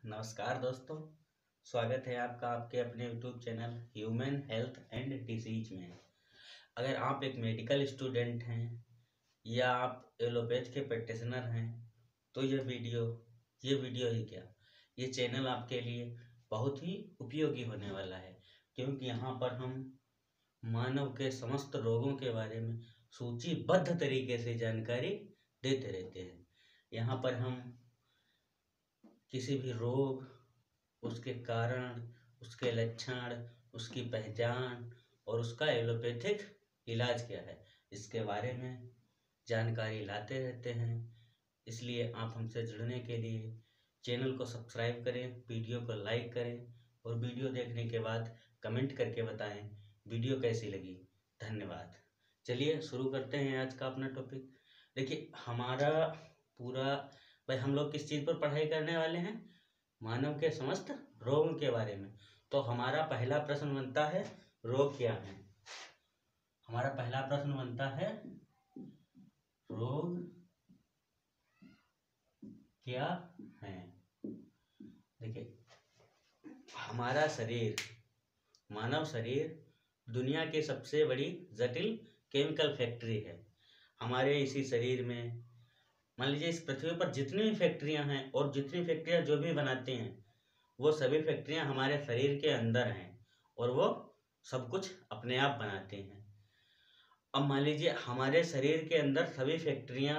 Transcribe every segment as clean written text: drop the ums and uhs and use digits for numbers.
नमस्कार दोस्तों, स्वागत है आपका आपके अपने YouTube channel human health and disease में। अगर आप एक मेडिकल स्टूडेंट हैं या आप एलोपैथ के प्रैक्टिशनर हैं तो ये वीडियो ही क्या, ये चैनल आपके लिए बहुत ही उपयोगी होने वाला है, क्योंकि यहाँ पर हम मानव के समस्त रोगों के बारे में सूचीबद्ध तरीके से जानकारी देते रहते हैं। यहाँ पर हम किसी भी रोग, उसके कारण, उसके लक्षण, उसकी पहचान और उसका एलोपैथिक इलाज क्या है, इसके बारे में जानकारी लाते रहते हैं। इसलिए आप हमसे जुड़ने के लिए चैनल को सब्सक्राइब करें, वीडियो को लाइक करें और वीडियो देखने के बाद कमेंट करके बताएं वीडियो कैसी लगी। धन्यवाद। चलिए शुरू करते हैं आज का अपना टॉपिक। देखिए, हमारा पूरा भाई हम लोग किस चीज़ पर पढ़ाई करने वाले हैं? मानव के समस्त रोगों के बारे में। तो हमारा पहला प्रश्न बनता है, रोग क्या है? हमारा पहला प्रश्न बनता है, रोग क्या है? देखिए, हमारा शरीर, मानव शरीर दुनिया की सबसे बड़ी जटिल केमिकल फैक्ट्री है। हमारे इसी शरीर में मान लीजिए इस पृथ्वी पर जितनी भी फैक्ट्रियां हैं और जितनी फैक्ट्रियां जो भी बनाती हैं वो सभी फैक्ट्रियां हमारे शरीर के अंदर हैं और वो सब कुछ अपने आप बनाते हैं। अब मान लीजिए हमारे शरीर के अंदर सभी फैक्ट्रियां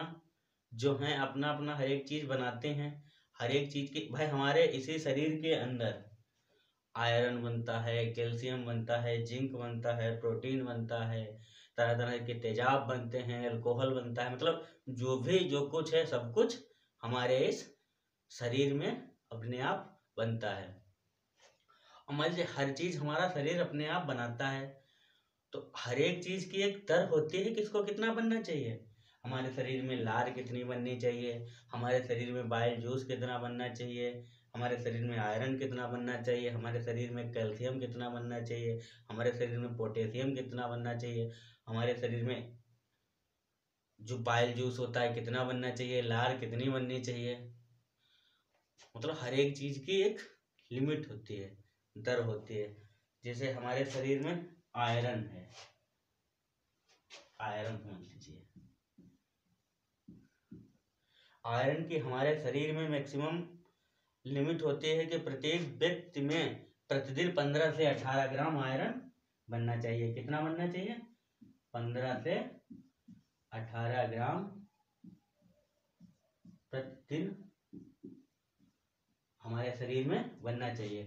जो हैं अपना अपना हर एक चीज़ बनाते हैं। हर एक चीज़ की भाई हमारे इसी शरीर के अंदर आयरन बनता है, कैल्शियम बनता है, जिंक बनता है, प्रोटीन बनता है, तरह तरह के तेजाब बनते हैं, अल्कोहल बनता है। मतलब जो कुछ है सब कुछ हमारे इस शरीर में अपने आप बनता है। और मान लीजिए हर चीज़ हमारा शरीर अपने आप बनाता है, तो हर एक चीज़ की एक दर होती है कि इसको कितना बनना चाहिए। हमारे शरीर में लार कितनी बननी चाहिए, हमारे शरीर में बाइल जूस कितना बनना चाहिए, हमारे शरीर में आयरन कितना बनना चाहिए, हमारे शरीर में कैल्शियम कितना बनना चाहिए, हमारे शरीर में पोटेशियम कितना बनना चाहिए, हमारे शरीर में जो बाइल जूस होता है कितना बनना चाहिए, लार कितनी बननी चाहिए। मतलब हर एक चीज़ की एक लिमिट होती है, दर होती है। जैसे हमारे शरीर में आयरन है, आयरन मान लीजिए, आयरन की हमारे शरीर में मैक्सिमम लिमिट होती है कि प्रत्येक व्यक्ति में प्रतिदिन 15 से 18 ग्राम आयरन बनना चाहिए। कितना बनना चाहिए? 15 से 18 ग्राम प्रतिदिन हमारे शरीर में बनना चाहिए।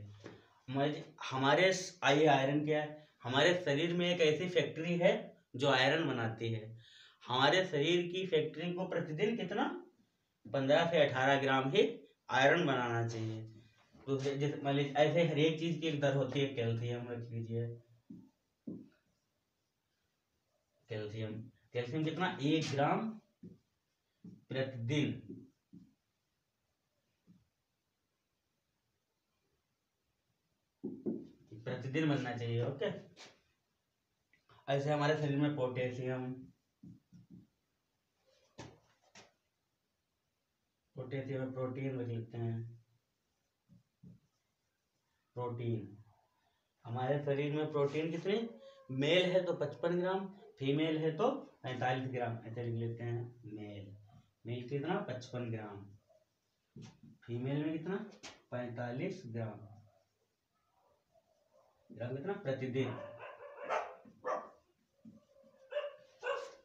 हमारे आइए आयरन क्या है? हमारे शरीर में एक ऐसी फैक्ट्री है जो आयरन बनाती है। हमारे शरीर की फैक्ट्री को प्रतिदिन कितना? 15 से 18 ग्राम ही आयरन बनाना चाहिए। दूसरे जैसे मान लीजिए ऐसे हर एक चीज की एक दर होती है। कैल्शियम रख लीजिए, कैल्शियम कितना? 1 ग्राम प्रतिदिन बनना चाहिए। ओके, ऐसे हमारे शरीर में पोटेशियम प्रोटीन रख लेते हैं। प्रोटीन हमारे शरीर में प्रोटीन कितने? मेल है तो 55 ग्राम, फीमेल है तो 45 ग्राम। ऐसे लिख लेते हैं। मेल कितना? 55 ग्राम, फीमेल में कितना? 45 ग्राम कितना प्रतिदिन।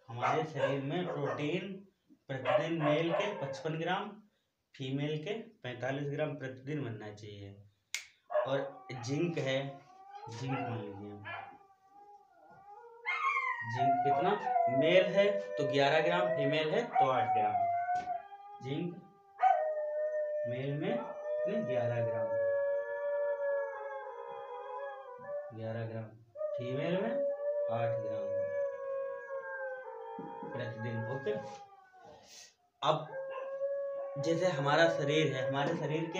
हमारे शरीर में प्रोटीन प्रतिदिन मेल के 55 ग्राम, फीमेल के 45 ग्राम प्रतिदिन बनना चाहिए। और जिंक है, जिंक मान लीजिए, जिंक कितना? मेल है तो 11 ग्राम, फीमेल है तो 8 ग्राम। जिंक मेल में 11 ग्राम, 11 ग्राम, फीमेल में 8 ग्राम प्रतिदिन। ओके, अब जैसे हमारा शरीर है, हमारे शरीर के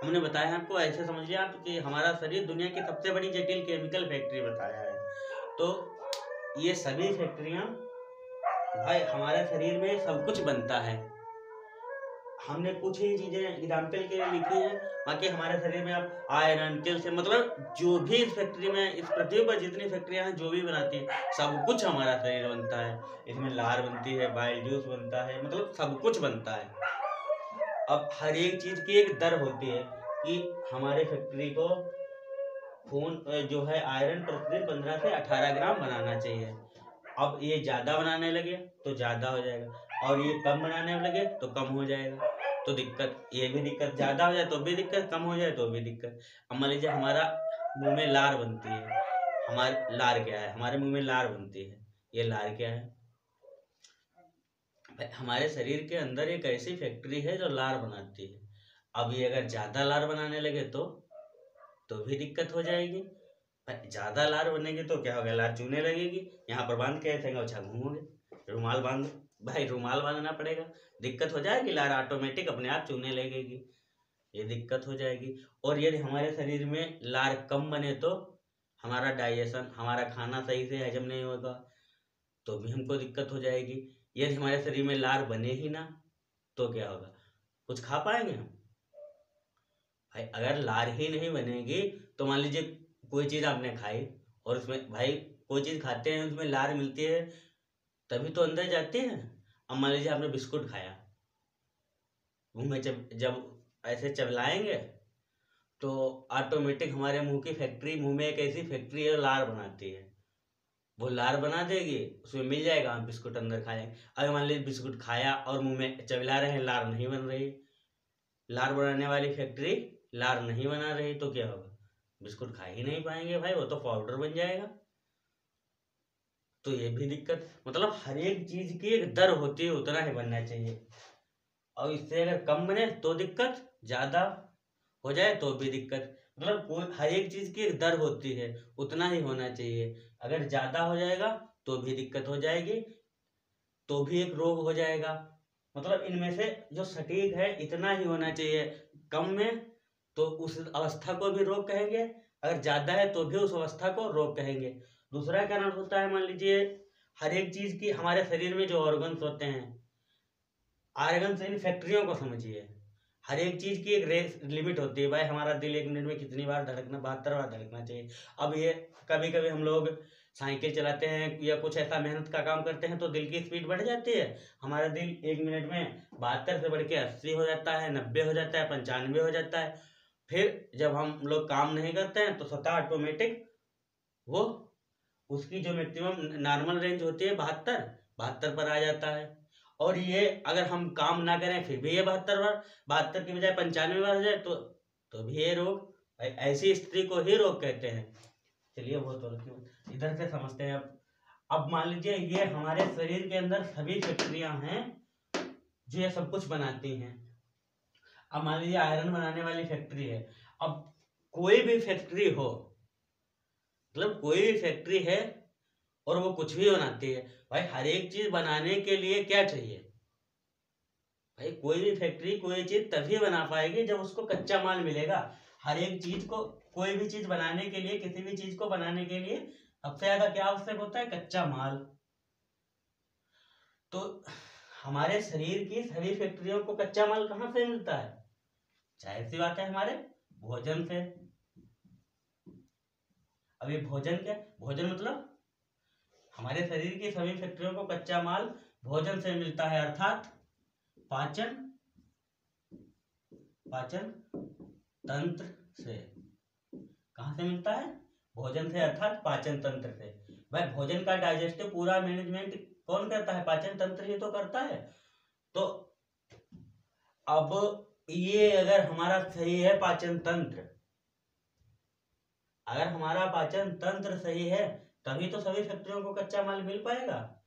हमने बताया आपको, ऐसे समझिए आप कि हमारा शरीर दुनिया की सबसे बड़ी जटिल केमिकल फैक्ट्री बताया है। तो ये सभी फैक्ट्रियां भाई हमारे शरीर में सब कुछ बनता है। हमने कुछ ही चीजें एग्जाम्पल के लिए लिखी हैं, बाकी हमारे शरीर में आप आयरन, कैल्शियम, मतलब जो भी इस फैक्ट्री में, इस पृथ्वी पर जितनी फैक्ट्रियां हैं, जो भी बनाती हैं, सब कुछ हमारा शरीर बनता है। इसमें लार बनती है, बाइल जूस बनता है, मतलब सब कुछ बनता है। अब हर एक चीज की एक दर होती है कि हमारे फैक्ट्री को खून जो है आयरन प्रतिदिन 15 से 18 ग्राम बनाना चाहिए। अब ये ज्यादा बनाने लगे तो ज्यादा हो जाएगा, और ये कम बनाने लगे तो कम हो जाएगा। तो दिक्कत, ये भी दिक्कत, ज्यादा हो जाए तो भी दिक्कत, कम हो जाए तो भी दिक्कत। अब मान लीजिए हमारा मुंह में लार बनती है, हमारे लार क्या है, हमारे मुंह में लार बनती है, ये लार क्या है? हमारे शरीर के अंदर एक ऐसी फैक्ट्री है जो लार बनाती है। अब ये अगर ज्यादा लार बनाने लगे तो भी दिक्कत हो जाएगी। ज्यादा लार बनेगी तो क्या होगा, लार चूने लगेगी, यहाँ पर बांध के ऐसे अच्छा घूमोगे, रुमाल बांध, भाई रुमाल बांधना पड़ेगा, दिक्कत हो जाएगी, लार ऑटोमेटिक अपने आप चूने लगेगी, ये दिक्कत हो जाएगी। और यदि हमारे शरीर में लार कम बने तो हमारा डाइजेशन, हमारा खाना सही से हजम नहीं होगा, तो भी हमको दिक्कत हो जाएगी। यदि हमारे शरीर में लार बने ही ना तो क्या होगा, कुछ खा पाएंगे हम? भाई अगर लार ही नहीं बनेगी तो मान लीजिए कोई चीज आपने खाई और उसमें, भाई कोई चीज खाते हैं उसमें लार मिलती है तभी तो अंदर जाती है। अब मान लीजिए आपने बिस्कुट खाया, मुंह में जब जब ऐसे चबलाएंगे तो ऑटोमेटिक हमारे मुंह की फैक्ट्री, मुंह में एक ऐसी फैक्ट्री है लार बनाती है, वो लार बना देगी, उसमें मिल जाएगा, हम बिस्कुट अंदर खा लेंगे। अगर मान लीजिए बिस्कुट खाया और मुंह में चबला रहे हैं, लार नहीं बन रही, लार बनाने वाली फैक्ट्री लार नहीं बना रही, तो क्या होगा, बिस्कुट खा ही नहीं पाएंगे भाई, वो तो पाउडर बन जाएगा। तो ये भी दिक्कत, मतलब हर एक चीज की एक दर होती है, उतना ही बनना चाहिए। और इससे अगर कम बने तो दिक्कत, ज्यादा हो जाए तो भी दिक्कत, मतलब कोई हर एक चीज की एक दर होती है, उतना ही होना चाहिए। अगर ज्यादा हो जाएगा तो भी दिक्कत हो जाएगी, तो भी एक रोग हो जाएगा। मतलब इनमें से जो सटीक है इतना ही होना चाहिए। कम में तो उस अवस्था को भी रोग कहेंगे, अगर ज्यादा है तो भी उस अवस्था को रोग कहेंगे। दूसरा कारण होता है, मान लीजिए हर एक चीज की, हमारे शरीर में जो ऑर्गन्स होते हैं, ऑर्गन्स इन फैक्ट्रियों को समझिए, हर एक चीज की एक रेस लिमिट होती है। भाई हमारा दिल 1 मिनट में कितनी बार धड़कना, 72 बार धड़कना चाहिए। अब ये कभी कभी हम लोग साइकिल चलाते हैं या कुछ ऐसा मेहनत का काम करते हैं तो दिल की स्पीड बढ़ जाती है, हमारा दिल 1 मिनट में 72 से बढ़ के 80 हो जाता है, 90 हो जाता है, 95 हो जाता है। फिर जब हम लोग काम नहीं करते हैं तो स्वतः ऑटोमेटिक वो, उसकी जो मैक्सिमम नॉर्मल रेंज होती है 72 पर आ जाता है। और ये अगर हम काम ना करें फिर भी ये 72 की बजाय 95 बार हो जाए तो भी ये रोग, ऐसी स्थिति को ही रोग कहते हैं। चलिए वो तो इधर से समझते हैं। अब मान लीजिए ये हमारे शरीर के अंदर सभी फैक्ट्रियां हैं जो ये सब कुछ बनाती हैं। अब मान लीजिए आयरन बनाने वाली फैक्ट्री है, अब कोई भी फैक्ट्री हो, मतलब कोई भी फैक्ट्री है और वो कुछ भी बनाती है, भाई हर एक चीज बनाने के लिए क्या चाहिए, भाई कोई भी फैक्ट्री कोई चीज तभी बना पाएगी जब उसको कच्चा माल मिलेगा। हर एक चीज को, कोई भी चीज बनाने के लिए, किसी भी चीज को बनाने के लिए सबसे ज्यादा क्या आवश्यक होता है, कच्चा माल। तो हमारे शरीर की सभी फैक्ट्रियों को कच्चा माल कहाँ से मिलता है, जाहिर सी बात है हमारे भोजन से। अब ये भोजन क्या, भोजन मतलब हमारे शरीर की सभी फैक्ट्रियों को कच्चा माल भोजन से मिलता है, अर्थात पाचन, पाचन तंत्र से। कहां से मिलता है, भोजन से, अर्थात पाचन तंत्र से। भाई भोजन का डाइजेस्टिव पूरा मैनेजमेंट कौन करता है, पाचन तंत्र ही तो करता है। तो अब ये अगर हमारा सही है पाचन तंत्र, अगर हमारा पाचन तंत्र सही है तभी तो सभी फैक्ट्रियों को कच्चा माल मिल पाएगा।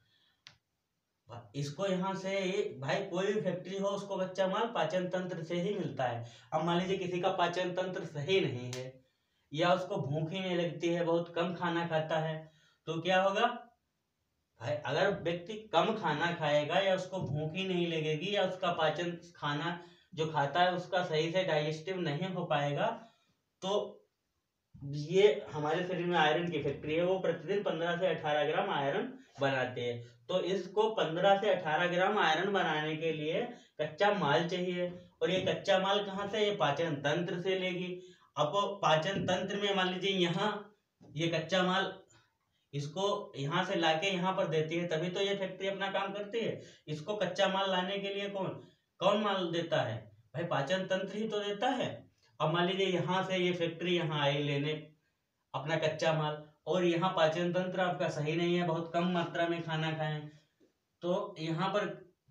इसको यहाँ से, भाई कोई भी फैक्ट्री हो उसको कच्चा माल पाचन तंत्र से ही मिलता है। अब मान लीजिए किसी का पाचन तंत्र सही नहीं है या उसको भूख ही नहीं लगती है, बहुत कम खाना खाता है, तो क्या होगा भाई, अगर व्यक्ति कम खाना खाएगा या उसको भूख ही नहीं लगेगी या उसका पाचन, खाना जो खाता है उसका सही से डाइजेस्टिव नहीं हो पाएगा, तो ये हमारे शरीर में आयरन की फैक्ट्री है, वो प्रतिदिन 15 से 18 ग्राम आयरन बनाते हैं। तो इसको 15 से 18 ग्राम आयरन बनाने के लिए कच्चा माल चाहिए, और ये कच्चा माल कहाँ से, ये पाचन तंत्र से लेगी। अब पाचन तंत्र में मान लीजिए यहाँ ये कच्चा माल इसको यहाँ से लाके यहाँ पर देती है, तभी तो ये फैक्ट्री अपना काम करती है। इसको कच्चा माल लाने के लिए कौन कौन माल देता है, भाई पाचन तंत्र ही तो देता है। अब मान लीजिए यहाँ से ये फैक्ट्री यहाँ आई लेने अपना कच्चा माल, और यहाँ पाचन तंत्र आपका सही नहीं है, बहुत कम मात्रा में खाना खाएं, तो यहाँ पर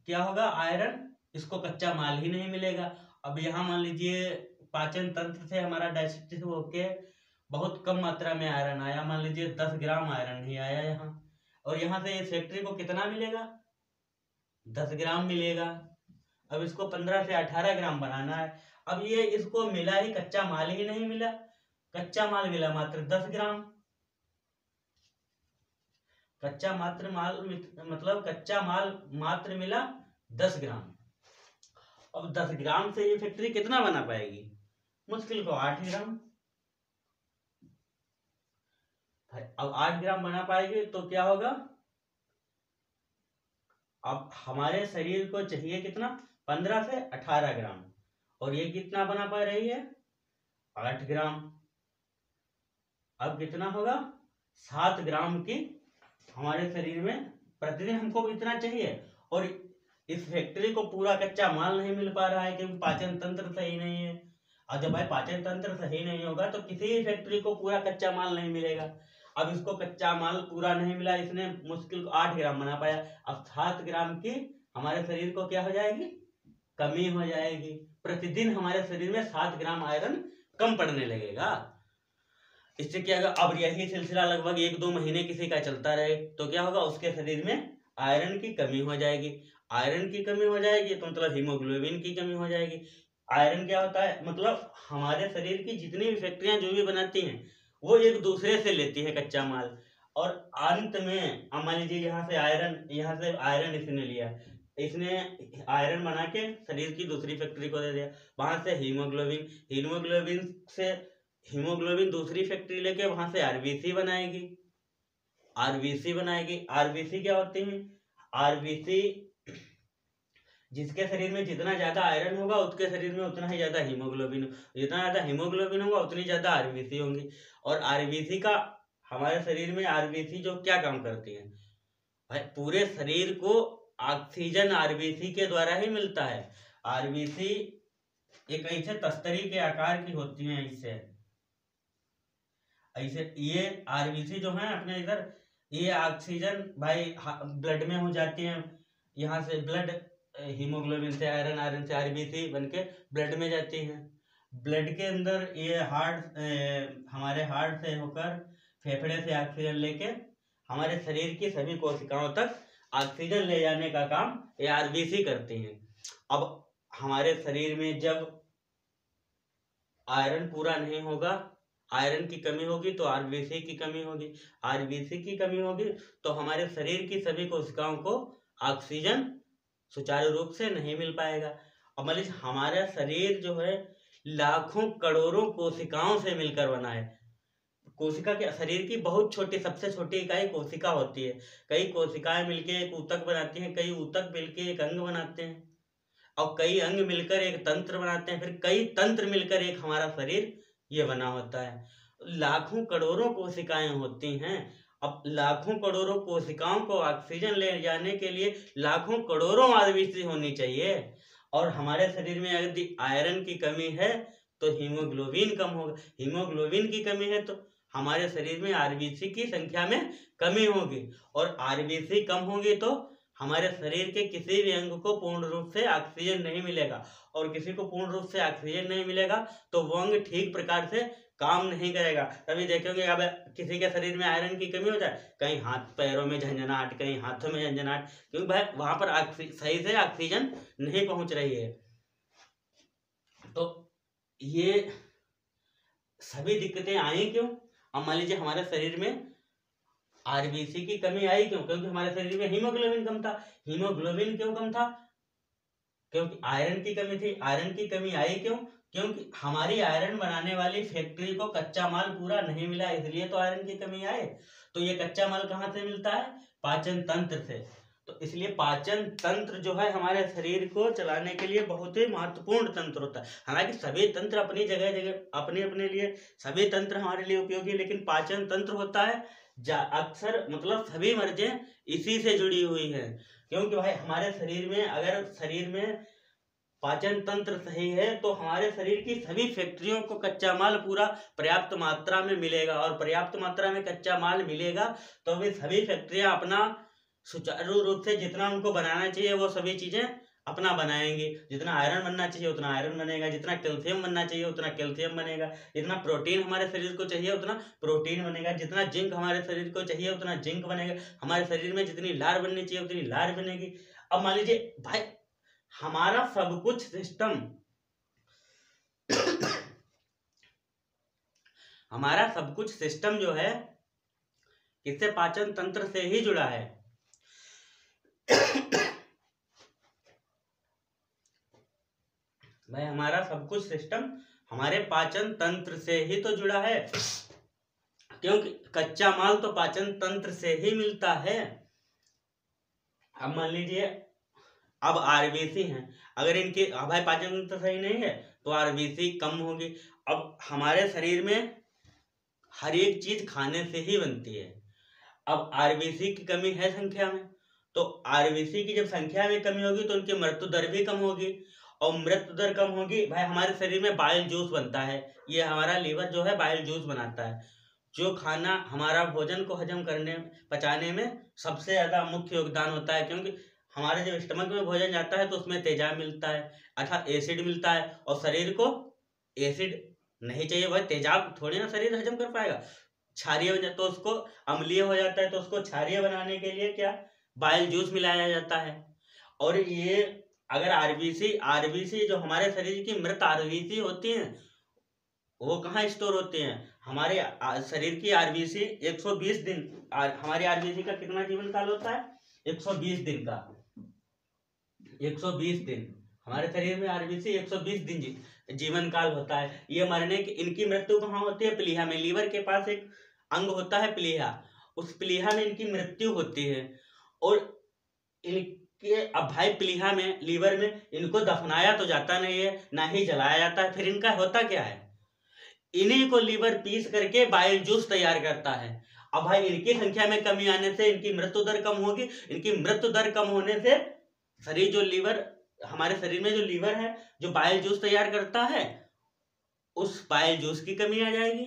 क्या होगा, आयरन इसको कच्चा माल ही नहीं मिलेगा। अब यहाँ मान लीजिए पाचन तंत्र से हमारा डाइजेस्टिव होके बहुत कम मात्रा में आयरन आया, मान लीजिए 10 ग्राम आयरन ही आया यहाँ, और यहाँ से इस फैक्ट्री को कितना मिलेगा, 10 ग्राम मिलेगा। अब इसको 15 से 18 ग्राम बनाना है। अब ये इसको मिला ही, कच्चा माल ही नहीं मिला, कच्चा माल मिला मात्र 10 ग्राम। कच्चा माल मात्र मिला 10 ग्राम। अब 10 ग्राम से ये फैक्ट्री कितना बना पाएगी, मुश्किल को 8 ग्राम। अब 8 ग्राम बना पाएगी तो क्या होगा, अब हमारे शरीर को चाहिए कितना, 15 से 18 ग्राम, और ये कितना बना पा रही है, 8 ग्राम। अब कितना होगा, 7 ग्राम की हमारे शरीर में प्रतिदिन हमको इतना चाहिए, और इस फैक्ट्री को पूरा कच्चा माल नहीं मिल पा रहा है क्योंकि पाचन तंत्र सही नहीं है। और जब भाई पाचन तंत्र सही नहीं होगा तो किसी भी फैक्ट्री को पूरा कच्चा माल नहीं मिलेगा। अब इसको कच्चा माल पूरा नहीं मिला, इसने मुश्किल 8 ग्राम बना पाया। अब 7 ग्राम की हमारे शरीर को क्या हो जाएगी, कमी हो जाएगी। प्रतिदिन हमारे शरीर में 7 ग्राम आयरन कम पड़ने लगेगा। इससे क्या होगा, अब यही सिलसिला लगभग 1-2 महीने किसी का चलता रहे तो क्या होगा, उसके शरीर में आयरन की कमी हो जाएगी। आयरन की कमी हो जाएगी तो मतलब हीमोग्लोबिन की कमी हो जाएगी। आयरन क्या होता है, मतलब हमारे शरीर की जितनी भी फैक्ट्रियां जो भी बनाती हैं वो एक दूसरे से लेती है कच्चा माल, और अंत में मान लीजिए यहाँ से आयरन इसने लिया, इसने आयरन बना के शरीर की दूसरी फैक्ट्री को दे दिया, वहां से हीमोग्लोबिन दूसरी फैक्ट्री लेके वहां से आरबीसी बनाएगी। आरबीसी क्या होती है, आरबीसी जिसके शरीर में जितना ज्यादा आयरन होगा उसके शरीर में उतना ही ज्यादा हीमोग्लोबिन, जितना ज्यादा हीमोग्लोबिन होगा उतनी ज्यादा आरबीसी होंगी। और आरबीसी का हमारे शरीर में आरबीसी जो क्या काम करती है, भाई पूरे शरीर को ऑक्सीजन आरबीसी के द्वारा ही मिलता है। आरबीसी एक ऐसे तस्तरी के आकार की होती है, ऐसे ये आरबीसी जो है अपने इधर, ये ऑक्सीजन भाई ब्लड में हो जाती है, यहाँ से ब्लड हीमोग्लोबिन से आयरन से आरबीसी बनके ब्लड में जाती है। ब्लड के अंदर ये हमारे हार्ट से होकर फेफड़े से ऑक्सीजन लेके हमारे शरीर की सभी कोशिकाओं तक ऑक्सीजन ले जाने का काम ये आरबीसी करती हैं। अब हमारे शरीर में जब आयरन पूरा नहीं होगा, आयरन की कमी होगी तो आरबीसी की कमी होगी, आरबीसी की कमी होगी तो हमारे शरीर की सभी कोशिकाओं को ऑक्सीजन सुचारू रूप से नहीं मिल पाएगा। अब मान लीजिए हमारा शरीर जो है लाखों करोड़ों कोशिकाओं से मिलकर बना है। कोशिका के शरीर की बहुत छोटी, सबसे छोटी इकाई कोशिका होती है। कई कोशिकाएं मिलकर एक ऊतक बनाती हैं, कई ऊतक मिलकर एक अंग बनाते हैं, और कई अंग मिलकर एक तंत्र बनाते हैं, फिर कई तंत्र मिलकर एक हमारा शरीर ये बना होता है। लाखों करोड़ों कोशिकाएं होती हैं। अब लाखों करोड़ों कोशिकाओं को ऑक्सीजन ले जाने के लिए लाखों करोड़ों आरबीसी होनी चाहिए, और हमारे शरीर में यदि आयरन की कमी है तो हीमोग्लोबिन कम होगा, हीमोग्लोबिन की कमी है तो हमारे शरीर में आरबीसी की संख्या में कमी होगी, और आरबीसी कम होगी तो हमारे शरीर के किसी भी अंग को पूर्ण रूप से ऑक्सीजन नहीं मिलेगा, और किसी को पूर्ण रूप से ऑक्सीजन नहीं मिलेगा तो वो अंग ठीक प्रकार से काम नहीं करेगा। तभी देखेंगे अब किसी के शरीर में आयरन की कमी हो जाए, कहीं हाथ पैरों में झंझनाहट, कहीं हाथों में झंझनाहट, क्योंकि भाई वहां पर सही से ऑक्सीजन नहीं पहुंच रही है। तो ये सभी दिक्कतें आई क्यों, अब मान लीजिए हमारे शरीर में आरबीसी की कमी आई क्यों, क्योंकि हमारे शरीर में हीमोग्लोबिन कम था। हीमोग्लोबिन क्यों कम था, क्योंकि आयरन की कमी थी। आयरन की कमी आई क्यों, क्योंकि हमारी आयरन बनाने वाली फैक्ट्री को कच्चा माल पूरा नहीं मिला, इसलिए तो आयरन की कमी आए। तो ये कच्चा माल कहाँ से मिलता है, पाचन तंत्र से। तो इसलिए पाचन तंत्र जो है हमारे शरीर को चलाने के लिए बहुत ही महत्वपूर्ण तंत्र होता है। हालांकि सभी तंत्र अपनी जगह जगह अपने अपने लिए सभी तंत्र हमारे लिए उपयोगी, लेकिन पाचन तंत्र होता है अक्सर मतलब सभी मर्जें इसी से जुड़ी हुई है। क्योंकि भाई हमारे शरीर में अगर शरीर में पाचन तंत्र सही है तो हमारे शरीर की सभी फैक्ट्रियों को कच्चा माल पूरा पर्याप्त मात्रा में मिलेगा, और पर्याप्त मात्रा में कच्चा माल मिलेगा तो वे सभी फैक्ट्रियां अपना सुचारू रूप से जितना उनको बनाना चाहिए वो सभी चीजें अपना बनाएंगे। जितना आयरन बनना चाहिए उतना आयरन बनेगा, जितना कैल्शियम बनना चाहिए उतना कैल्शियम बनेगा, जितना प्रोटीन हमारे शरीर को चाहिए उतना प्रोटीन बनेगा, जितना जिंक हमारे शरीर को चाहिए उतना जिंक बनेगा, हमारे शरीर में जितनी लार बननी चाहिए उतनी लार बनेगी। अब मान लीजिए भाई हमारा सब कुछ सिस्टम हमारा सब कुछ सिस्टम जो है किससे, पाचन तंत्र से ही जुड़ा है। भाई हमारा सब कुछ सिस्टम हमारे पाचन तंत्र से ही तो जुड़ा है, क्योंकि कच्चा माल तो पाचन तंत्र से ही मिलता है। अब मान लीजिए अब आरबीसी हैं, अगर इनके भाई पाचन तंत्र सही नहीं है तो आरबीसी कम होगी। अब हमारे शरीर में हर एक चीज खाने से ही बनती है। अब आरबीसी की कमी है संख्या में, तो आरबीसी की जब संख्या में कमी होगी तो उनकी मृत्यु दर भी कम होगी, और मृत्यु दर कम होगी। भाई हमारे शरीर में बाइल जूस बनता है, ये हमारा लीवर जो है बाइल जूस बनाता है, जो खाना हमारा भोजन को हजम करने पचाने में सबसे ज्यादा मुख्य योगदान होता है। क्योंकि हमारे जब स्टमक में भोजन जाता है तो उसमें तेजाब मिलता है अर्थात एसिड मिलता है, और शरीर को एसिड नहीं चाहिए, भाई तेजाब थोड़ी ना शरीर हजम कर पाएगा। क्षारीय हो जाए तो उसको अम्लीय हो जाता है, तो उसको क्षारीय बनाने के लिए क्या बाइल जूस मिलाया जाता है। और ये अगर आरबीसी जो हमारे शरीर की मृत आरबीसी होती हैं वो कहाँ स्टोर होती हैं, हमारे शरीर की आरबीसी 120 दिन हमारी आरबीसी का कितना जीवन काल होता है, 120 दिन का। 120 दिन हमारे शरीर में आरबीसी 120 दिन जीवन काल होता है। ये मरने की इनकी मृत्यु कहाँ होती है, प्लीहा में। लीवर के पास एक अंग होता है प्लीहा, उस प्लीहा में इनकी मृत्यु होती है। और इनके अब भाई प्लीहा में लीवर में इनको दफनाया तो जाता नहीं है, ना ही जलाया जाता है, फिर इनका होता क्या है, इन्हीं को लीवर पीस करके बाइल जूस तैयार करता है। अब भाई इनकी संख्या में कमी आने से इनकी मृत्यु दर कम होगी, इनकी मृत्यु दर कम होने से शरीर जो लीवर हमारे शरीर में जो लीवर है जो बाइल जूस तैयार करता है उस बाइल जूस की कमी आ जाएगी।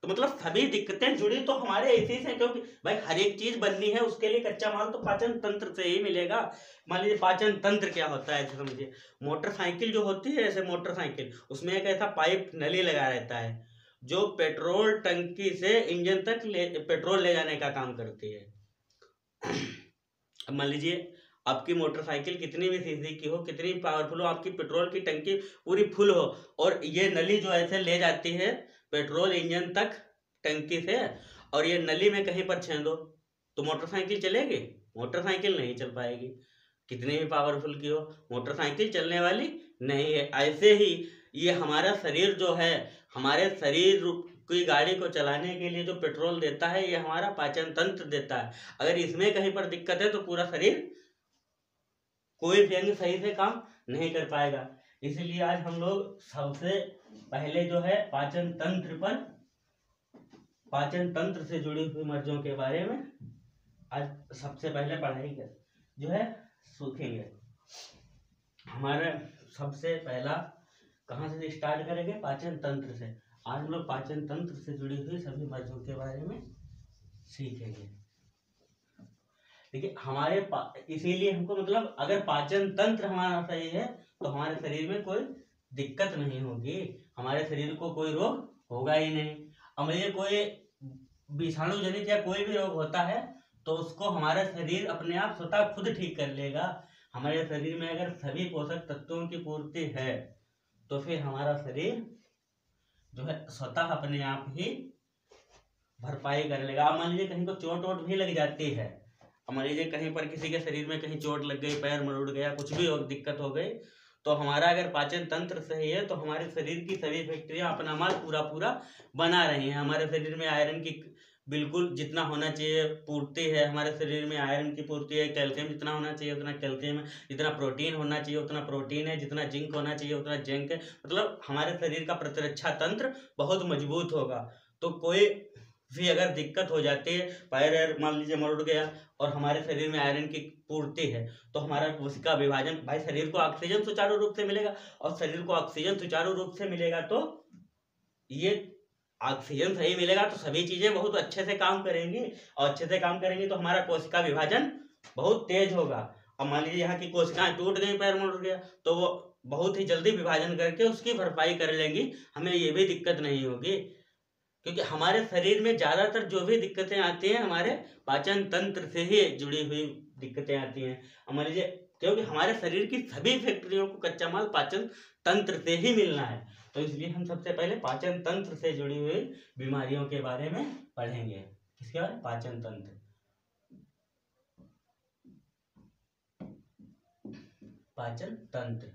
तो मतलब सभी दिक्कतें जुड़ी तो हमारे इसी से, क्योंकि भाई हर एक चीज बननी है उसके लिए कच्चा माल तो पाचन तंत्र से ही मिलेगा। मान लीजिए पाचन तंत्र क्या होता है, समझिए मोटरसाइकिल जो होती है, ऐसे मोटरसाइकिल उसमें एक ऐसा पाइप नली लगा रहता है जो पेट्रोल टंकी से इंजन तक पेट्रोल ले जाने का काम करती है। अब मान लीजिए आपकी मोटरसाइकिल कितनी भी सीसी की हो, कितनी पावरफुल हो, आपकी पेट्रोल की टंकी पूरी फुल हो और ये नली जो ऐसे ले जाती है पेट्रोल इंजन तक टंकी से, और ये नली में कहीं पर छेद दो तो मोटरसाइकिल चलेगी, मोटरसाइकिल नहीं चल पाएगी। कितनी भी पावरफुल की हो मोटरसाइकिल चलने वाली नहीं है। ऐसे ही ये हमारा शरीर जो है, हमारे शरीर की गाड़ी को चलाने के लिए जो पेट्रोल देता है ये हमारा पाचन तंत्र देता है। अगर इसमें कहीं पर दिक्कत है तो पूरा शरीर कोई भी अंग सही से काम नहीं कर पाएगा। इसलिए आज हम लोग सबसे पहले जो है पाचन तंत्र से जुड़ी हुई मर्जों के बारे में आज सबसे पहले पढ़ाई कर जो है सीखेंगे। हमारा सबसे पहला कहाँ से स्टार्ट करेंगे, पाचन तंत्र से। आज हम लोग पाचन तंत्र से जुड़ी हुई सभी मर्जों के बारे में सीखेंगे। देखिए हमारे इसीलिए हमको मतलब अगर पाचन तंत्र हमारा सही है तो हमारे शरीर में कोई दिक्कत नहीं होगी, हमारे शरीर को कोई रोग होगा ही नहीं। अब ये कोई विषाणु जनित या कोई भी रोग होता है तो उसको हमारा शरीर अपने आप स्वतः खुद ठीक कर लेगा। हमारे शरीर में अगर सभी पोषक तत्वों की पूर्ति है तो फिर हमारा शरीर जो है स्वतः अपने आप ही भरपाई कर लेगा। अब मान लीजिए कहीं को चोट वोट भी लग जाती है, मान लीजिए कहीं पर किसी के शरीर में कहीं चोट लग गई, पैर मरोड़ गया, कुछ भी दिक्कत हो गई, तो हमारा अगर पाचन तंत्र सही है तो हमारे शरीर की सभी फैक्ट्रियां अपना माल पूरा बना रही हैं। हमारे शरीर में आयरन की बिल्कुल जितना होना चाहिए पूर्ति है हमारे शरीर में, आयरन की पूर्ति है, कैल्शियम जितना होना चाहिए उतना कैल्शियम है, जितना प्रोटीन होना चाहिए उतना प्रोटीन है, जितना जिंक होना चाहिए उतना जिंक है। मतलब हमारे शरीर का प्रतिरक्षा तंत्र बहुत मजबूत होगा। तो कोई भी अगर दिक्कत हो जाती है, पैर मान लीजिए मुड़ गया और हमारे शरीर में आयरन की पूर्ति है, तो हमारा उसका विभाजन, भाई शरीर को ऑक्सीजन सुचारू रूप से मिलेगा, और शरीर को ऑक्सीजन सुचारू रूप से मिलेगा तो ये ऑक्सीजन सही मिलेगा तो सभी चीजें बहुत अच्छे से काम करेंगी, और अच्छे से काम करेंगी तो हमारा कोशिका विभाजन बहुत तेज होगा। अब मान लीजिए यहाँ की कोशिकाएं टूट गई, पैर मुड़ गया, तो वो बहुत ही जल्दी विभाजन करके उसकी भरपाई कर लेंगी, हमें ये भी दिक्कत नहीं होगी। क्योंकि हमारे शरीर में ज्यादातर जो भी दिक्कतें आती हैं हमारे पाचन तंत्र से ही जुड़ी हुई दिक्कतें आती हैं। मान लीजिए, क्योंकि हमारे शरीर की सभी फैक्ट्रियों को कच्चा माल पाचन तंत्र से ही मिलना है, तो इसलिए हम सबसे पहले पाचन तंत्र से जुड़ी हुई बीमारियों के बारे में पढ़ेंगे। किसके बारे में? पाचन तंत्र। पाचन तंत्र